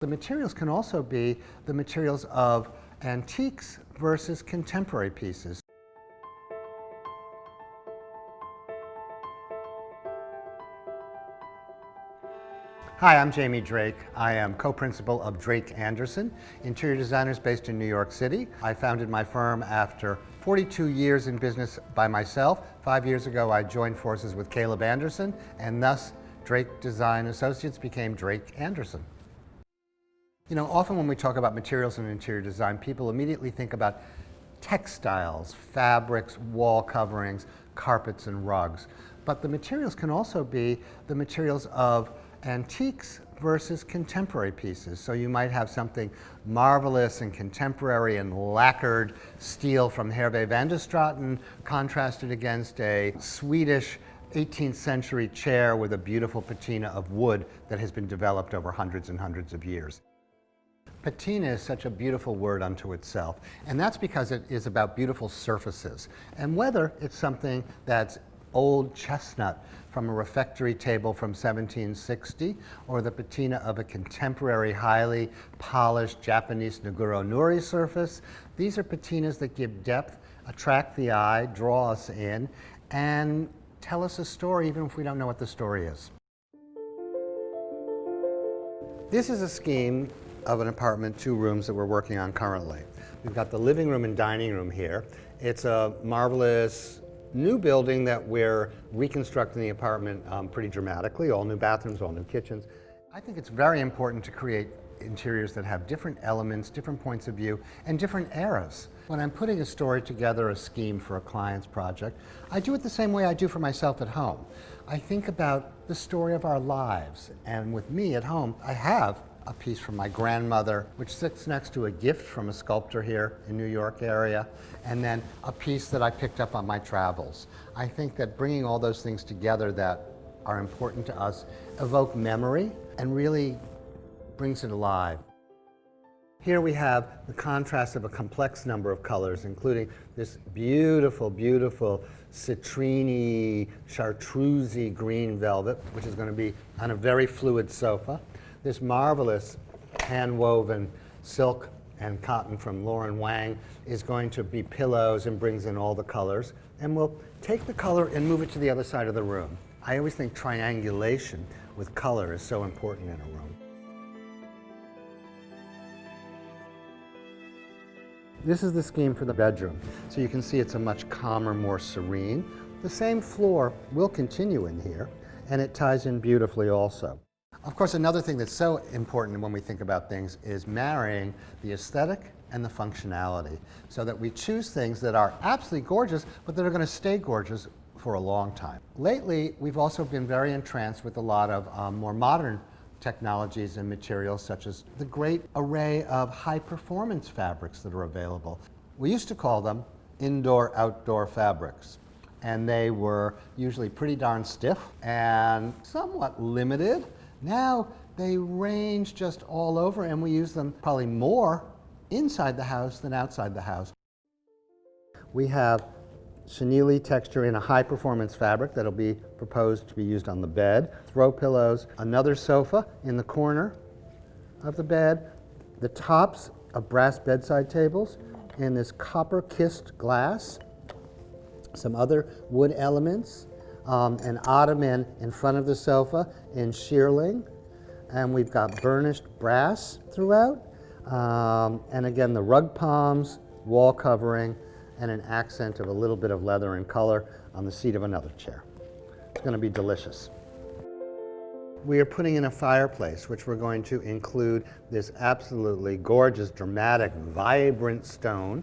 The materials can also be the materials of antiques versus contemporary pieces. Hi, I'm Jamie Drake. I am co-principal of Drake Anderson, interior designers based in New York City. I founded my firm after 42 years in business by myself. 5 years ago, I joined forces with Caleb Anderson, and thus Drake Design Associates became Drake Anderson. You know, often when we talk about materials and interior design, people immediately think about textiles, fabrics, wall coverings, carpets, and rugs. But the materials can also be the materials of antiques versus contemporary pieces. So you might have something marvelous and contemporary and lacquered steel from Hervé van der Straten contrasted against a Swedish 18th century chair with a beautiful patina of wood that has been developed over hundreds and hundreds of years. Patina is such a beautiful word unto itself, and that's because it is about beautiful surfaces. And whether it's something that's old chestnut from a refectory table from 1760, or the patina of a contemporary, highly polished Japanese Naguro Nuri surface, these are patinas that give depth, attract the eye, draw us in, and tell us a story even if we don't know what the story is. This is a scheme of an apartment, 2 rooms that we're working on currently. We've got the living room and dining room here. It's a marvelous new building that we're reconstructing the apartment pretty dramatically, all new bathrooms, all new kitchens. I think it's very important to create interiors that have different elements, different points of view, and different eras. When I'm putting a story together, a scheme for a client's project, I do it the same way I do for myself at home. I think about the story of our lives, and with me at home, I have a piece from my grandmother, which sits next to a gift from a sculptor here in New York area, and then a piece that I picked up on my travels. I think that bringing all those things together that are important to us evoke memory and really brings it alive. Here we have the contrast of a complex number of colors, including this beautiful, beautiful citrine, chartreusey green velvet, which is going to be on a very fluid sofa. This marvelous hand-woven silk and cotton from Lauren Wang is going to be pillows and brings in all the colors. And we'll take the color and move it to the other side of the room. I always think triangulation with color is so important in a room. This is the scheme for the bedroom. So you can see it's a much calmer, more serene. The same floor will continue in here, and it ties in beautifully also. Of course, another thing that's so important when we think about things is marrying the aesthetic and the functionality, so that we choose things that are absolutely gorgeous, but that are going to stay gorgeous for a long time. Lately, we've also been very entranced with a lot of more modern technologies and materials, such as the great array of high-performance fabrics that are available. We used to call them indoor-outdoor fabrics, and they were usually pretty darn stiff and somewhat limited. Now they range just all over, and we use them probably more inside the house than outside the house. We have chenille texture in a high-performance fabric that'll be proposed to be used on the bed, throw pillows, another sofa in the corner of the bed, the tops of brass bedside tables in this copper-kissed glass, some other wood elements, an ottoman in front of the sofa in shearling, and we've got burnished brass throughout, and again the rug palms, wall covering, and an accent of a little bit of leather and color on the seat of another chair. It's going to be delicious. We are putting in a fireplace, which we're going to include this absolutely gorgeous, dramatic, vibrant stone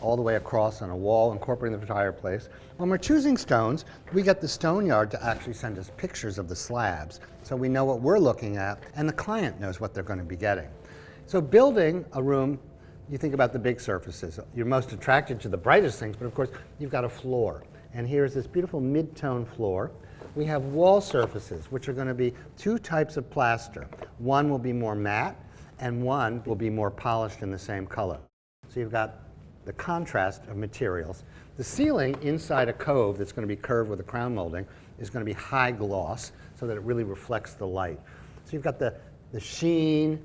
all the way across on a wall, incorporating the fireplace. When we're choosing stones, we get the stone yard to actually send us pictures of the slabs, so we know what we're looking at, and the client knows what they're going to be getting. So building a room, you think about the big surfaces. You're most attracted to the brightest things, but of course, you've got a floor. And here's this beautiful mid-tone floor. We have wall surfaces, which are going to be 2 types of plaster. One will be more matte, and one will be more polished in the same color. So you've got the contrast of materials. The ceiling inside a cove that's going to be curved with a crown molding is going to be high gloss, so that it really reflects the light. So you've got the sheen,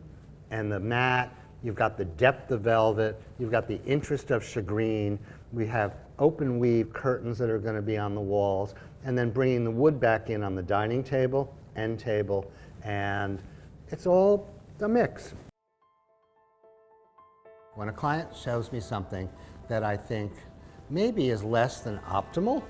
and the matte, you've got the depth of velvet, you've got the interest of shagreen, we have open weave curtains that are going to be on the walls, and then bringing the wood back in on the dining table, end table, and it's all a mix. When a client shows me something that I think maybe is less than optimal,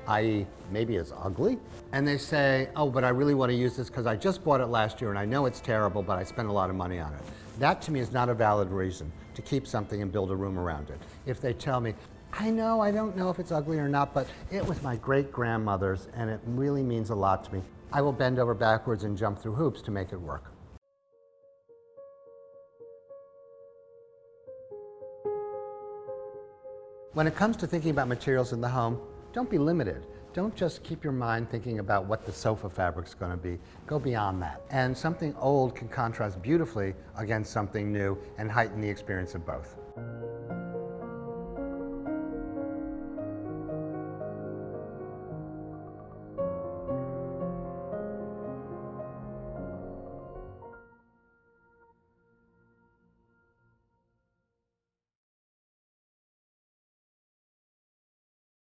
i.e. maybe it's ugly, and they say, oh, but I really want to use this because I just bought it last year and I know it's terrible, but I spent a lot of money on it. That to me is not a valid reason to keep something and build a room around it. If they tell me, I don't know if it's ugly or not, but it was my great-grandmother's and it really means a lot to me, I will bend over backwards and jump through hoops to make it work. When it comes to thinking about materials in the home, don't be limited. Don't just keep your mind thinking about what the sofa fabric's going to be. Go beyond that. And something old can contrast beautifully against something new and heighten the experience of both.